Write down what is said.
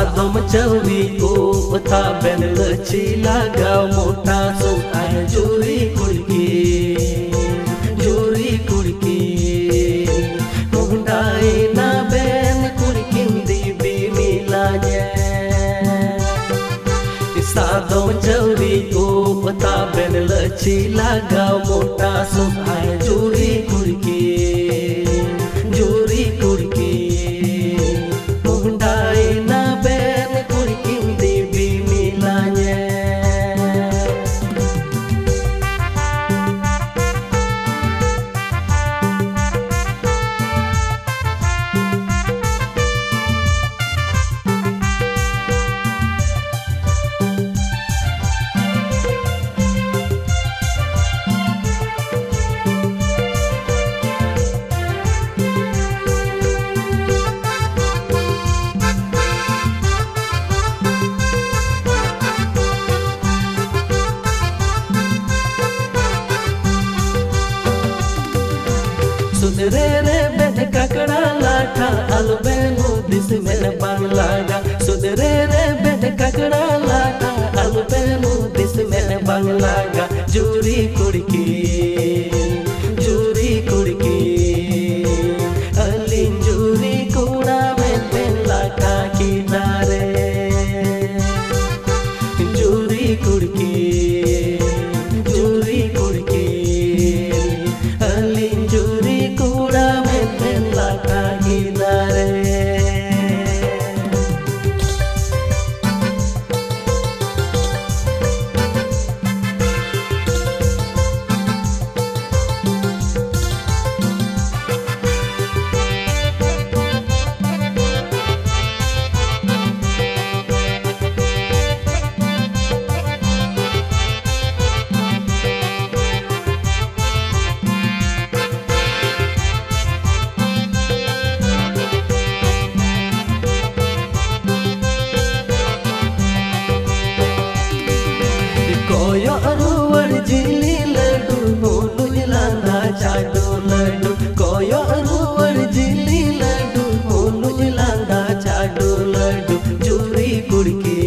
सादम चौरी को उता बेन लचीला गाव मोटा सुताय जुरी कुड़की मुंडाई ना बेन कुड़किन दीबी मिलाnye सादम चौरी को उता बेन लचीला गाव मोटा सुताय जुरी कुड़की सुधरे रे बेन ककड़ा लाठा अलबेनु दिस में बांगलागा सुधरे रे बेन ककड़ा लाठा अलबेनु दिस में बांगलागा जूरी कुड़की अलिन जूरी कुड़ा में बेन लाठा किनारे जूरी कुड़की अलिन जूरी कूड़ा में बेन लाठा किनारे कोयो अरुवर जिली लड्डू मोनू लांदा चाडू लड्डू कोयो अरुवर जिली लड्डू मोनू लांदा चाडू लड्डू जूरी कुड़की